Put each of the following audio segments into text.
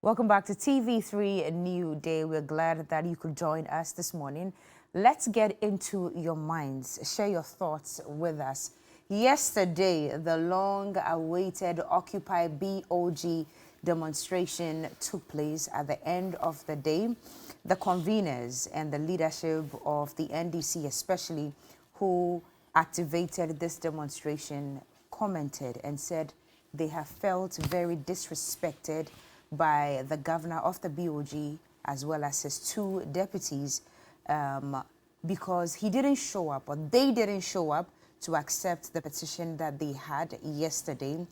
Welcome back to TV3Newday. We're glad that you could join us this morning. Let's get into your minds. Share your thoughts with us. Yesterday, the long-awaited Occupy BOG demonstration took place. At the end of the day, the conveners and the leadership of the NDC, especially, who activated this demonstration, commented and said they have felt very disrespected by the governor of the BOG as well as his two deputies because he didn't show up, or they didn't show up to accept the petition that they had yesterday,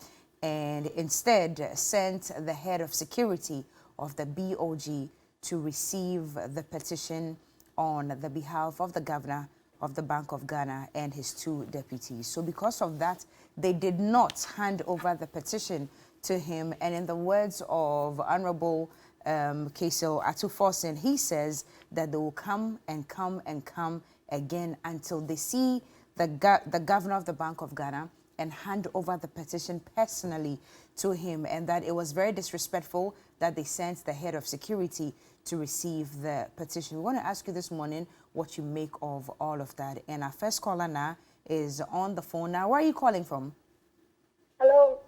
and instead sent the head of security of the BOG to receive the petition on the behalf of the governor of the Bank of Ghana and his two deputies. So because of that, they did not hand over the petition to him. And in the words of Honorable Kesel Atufosin, he says that they will come and come and come again until they see the governor of the Bank of Ghana and hand over the petition personally to him, and that it was very disrespectful that they sent the head of security to receive the petition. We want to ask you this morning what you make of all of that. And our first caller now is on the phone. Now, where are you calling from? Hello,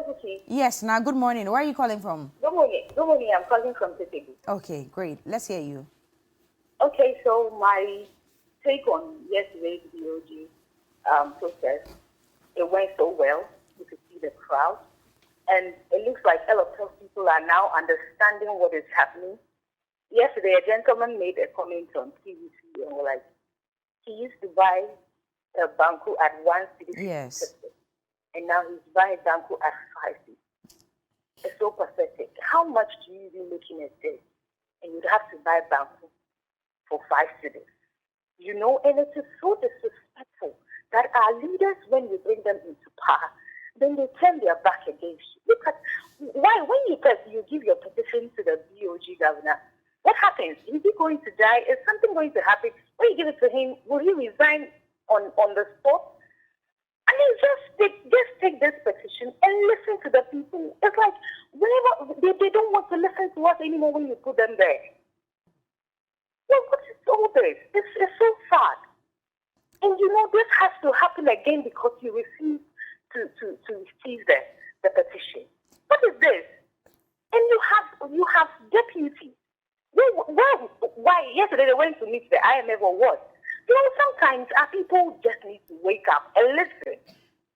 Buki. Yes, now good morning. Where are you calling from? Good morning. Good morning. I'm calling from Tete. Okay, great. Let's hear you. Okay, so my take on yesterday's BOG protest, it went so well. You could see the crowd. And it looks like a lot of people are now understanding what is happening. Yesterday, a gentleman made a comment on TV3 and was like, he used to buy a banku at 1 cedi. Yes. And now he's buying banku at 5 cedi. It's so pathetic. How much do you even looking at this? And you'd have to buy banku for 5 cedis. You know, and it is so disrespectful that our leaders, when we bring them into power, then they turn their back against you. Look at why when you give your petition to the BOG governor, what happens? Is he going to die? Is something going to happen? When you give it to him, will he resign on the spot? I mean, just take this petition and listen to the people. It's like whenever they don't want to listen to us anymore when you put them there. Well, what is all this? It's so sad. And you know, this has to happen again because you refuse to receive the petition. What is this? And you have deputies. Why? Yesterday they went to meet the IMF or what? You know, sometimes our people just need to wake up and listen.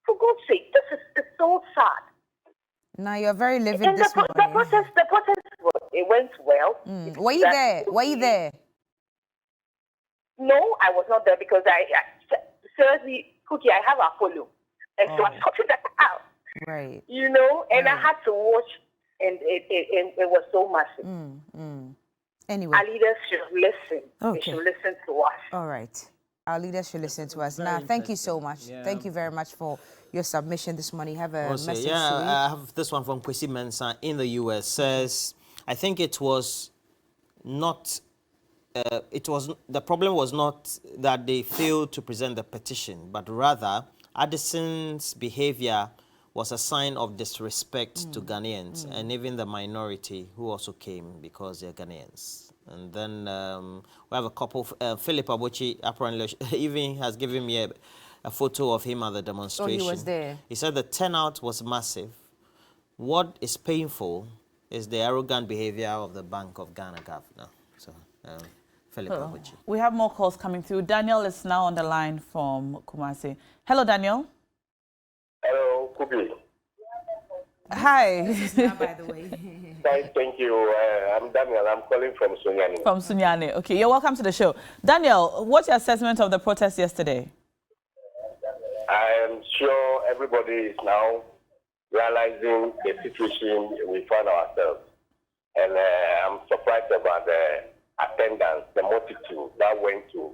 For God's sake, this is so sad. Now you're very livid and this morning. The protest, it went well. Were you there? Were you there? No, I was not there because seriously, Cookie, I have Apollo. And so I sorted that out. Right. You know, and I had to watch, and it was so massive. Anyway. Our leaders should listen. Okay. They should listen to us. All right. Our leaders should listen to us. Now, thank you so much. Yeah. Thank you very much for your submission this morning. Have a message to you. I have this one from Kwesi Mensah in the US. Says, I think it was not... the problem was not that they failed to present the petition, but rather Addison's behavior was a sign of disrespect to Ghanaians and even the minority who also came because they're Ghanaians. And then we have a couple, Philip Abuchi apparently even has given me a photo of him at the demonstration. Oh, he was there. He said the turnout was massive. What is painful is the arrogant behavior of the Bank of Ghana governor. So, Philip Abuchi. We have more calls coming through. Daniel is now on the line from Kumasi. Hello, Daniel. Hello, Kubi. Hi. By the way. Thank you. I'm Daniel. I'm calling from Sunyani. From Sunyani. Okay, you're welcome to the show. Daniel, what's your assessment of the protest yesterday? I am sure everybody is now realizing the situation we find ourselves. And I'm surprised about the attendance, the multitude that went to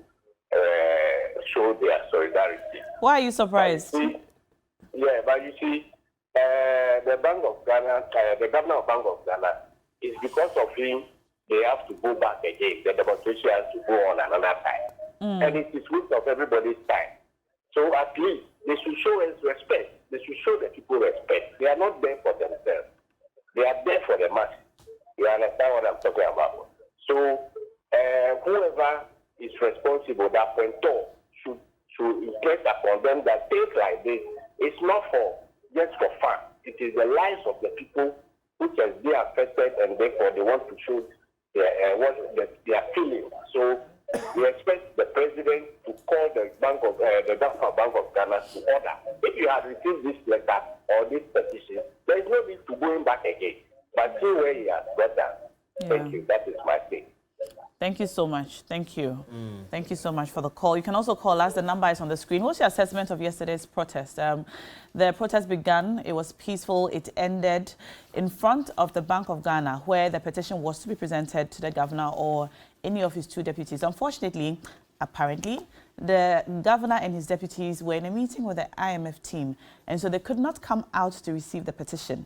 show their solidarity. Why are you surprised? But you see, the Bank of Ghana, the governor of Bank of Ghana, is because of him they have to go back again. The demonstration has to go on another time. And it is waste of everybody's time. So at least they should show us respect. They should show the people respect. They are not there for themselves. They are there for the masses. You understand what I'm talking about? So whoever is responsible, that appointor, should get upon them that things like this, it's not just for fun. It is the lives of the people which has been affected, and therefore they want to show their feelings. So we expect the president to call the National Bank of Ghana to order. If you have received this letter or this petition, there is no need to going back again. But see where he has got that. Yeah. Thank you. That is my thing. Thank you so much. Thank you. Thank you so much for the call. You can also call us. The number is on the screen. What's your assessment of yesterday's protest? The protest began. It was peaceful. It ended in front of the Bank of Ghana, where the petition was to be presented to the governor or any of his two deputies. Unfortunately, apparently, the governor and his deputies were in a meeting with the IMF team, and so they could not come out to receive the petition.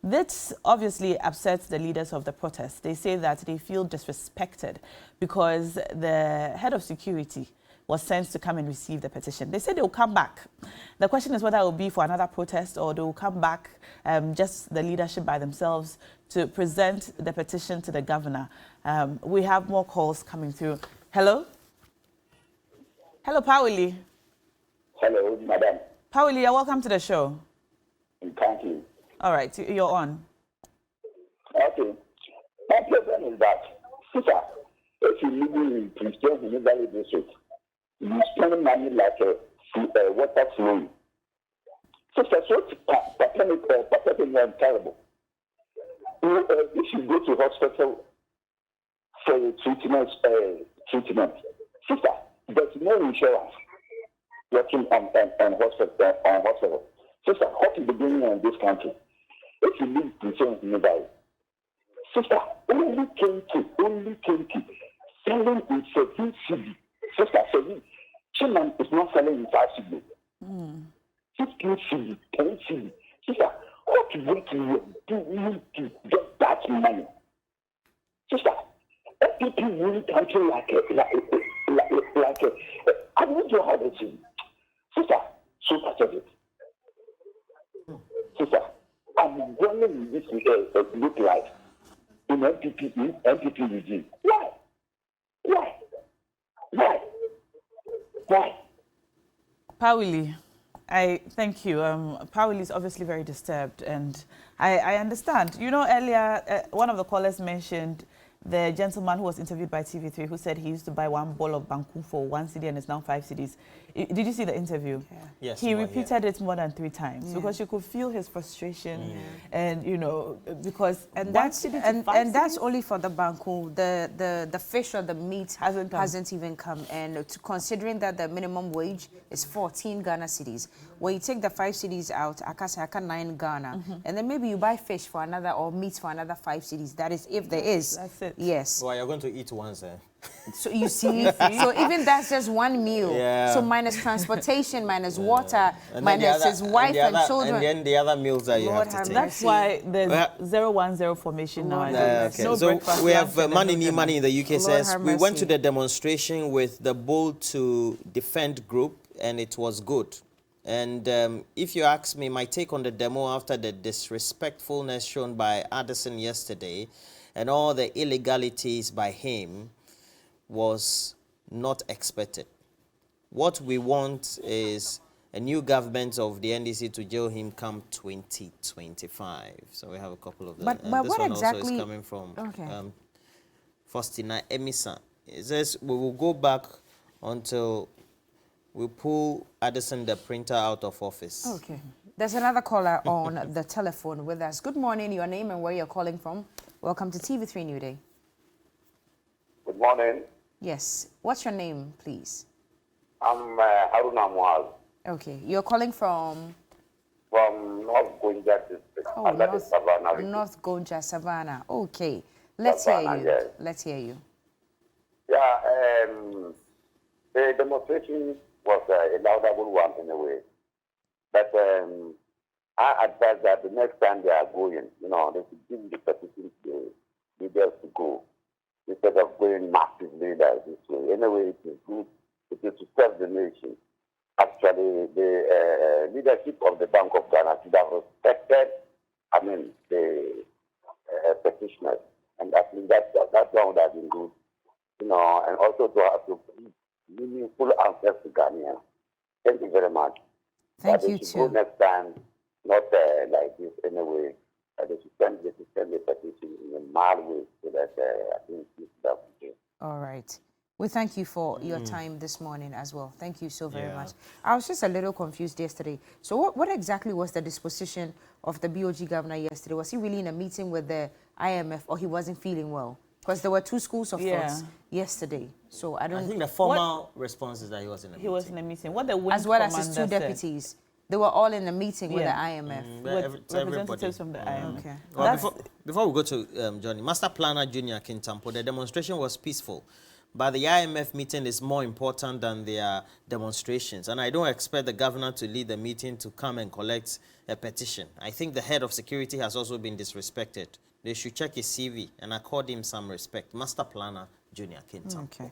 This obviously upsets the leaders of the protest. They say that they feel disrespected because the head of security was sent to come and receive the petition. They said they will come back. The question is whether it will be for another protest or they will come back, just the leadership by themselves, to present the petition to the governor. We have more calls coming through. Hello? Hello, Pauli. Hello, madam. Pauli, you're welcome to the show. Thank you. All right, you're on. Okay. My problem is that, sister, if you live in Christian in Valley District, you spend money like a water flowing. Sister, so pathetic and terrible. If you go to hospital for treatment, sister, there's no insurance working on hospital. Sister, what is the doing in this country? If you live in Newday, sister, only 20, selling in 17 cedi. Sister, 7, Chiman is not selling in 5 cedi. 15 cedi, 10 cedi. Sister, what would you do to get that money? Sister, people really country like I don't know how to see. Sister, so pathetic. Sister, I'm wondering this look like in MPP regime. Why? Pauli, I thank you. Pauli is obviously very disturbed, and I understand. You know, earlier, one of the callers mentioned the gentleman who was interviewed by TV3 who said he used to buy one ball of banku for 1 cedi and it's now 5 cedis. Did you see the interview? Yeah. Yes. He repeated it more than 3 times because you could feel his frustration and, you know, because that's only for the banku. The fish or the meat hasn't even come. And considering that the minimum wage is 14 Ghana cedis, when you take the 5 cedis out, aka 9 Ghana, and then maybe you buy fish for another or meat for another 5 cedis. That is if there is. That's it. Yes. Well, you're going to eat once, eh? So you see, so even that's just one meal. Yeah. So minus transportation, minus water, and minus his wife and children. And then the other meals that you have to take. That's why there's 010 formation now. Okay. No, so we have Money in the UK says, we went to the demonstration with the Bold to Defend group and it was good. And if you ask me, my take on the demo after the disrespectfulness shown by Addison yesterday and all the illegalities by him was not expected. What we want is a new government of the NDC to jail him come 2025. So we have a couple of them. But this what one exactly also is coming from Faustina Emisa. It says we will go back until we pull Addison the printer out of office. Okay. There's another caller on the telephone with us. Good morning, your name and where you're calling from. Welcome to TV3Newday. Good morning. Yes. What's your name, please? I'm Haruna Muaz. Okay. You're calling from? From North Gonja district. Oh, North Gonja, Savannah. Okay. Let's hear you. Yes. Let's hear you. Yeah, the demonstration was a laudable one in a way. But I advise that the next time they are going, you know, they should give the petition to the leaders to go instead of going massively like this way. Anyway, it is good. It is to serve the nation. Actually, the leadership of the Bank of Ghana should have respected, the petitioners one would have been good, and also to have to meaningful answers to Ghanaians. Thank you very much. Thank But you they should go too. next time, not like this anyway. They should send the petition in a mild way so that I think this is okay. All right. We thank you for your time this morning as well. Thank you so very Yeah. much. I was just a little confused yesterday. So what exactly was the disposition of the BOG governor yesterday? Was he really in a meeting with the IMF or he wasn't feeling well? Because there were two schools of thoughts yesterday. So I I don't... think the formal response is that he was in a He meeting. was in a meeting. What the wing as well as his two commander said. deputies. They were all in a meeting with the Yeah. IMF. With To everybody. representatives from the IMF. Okay. Well, That's- before we go to Johnny, Master Planner Junior Kintampo, the demonstration was peaceful, but the IMF meeting is more important than their demonstrations. And I don't expect the governor to lead the meeting to come and collect a petition. I think the head of security has also been disrespected. They should check his CV and accord him some respect. Master Planner Junior Kintampo. Okay.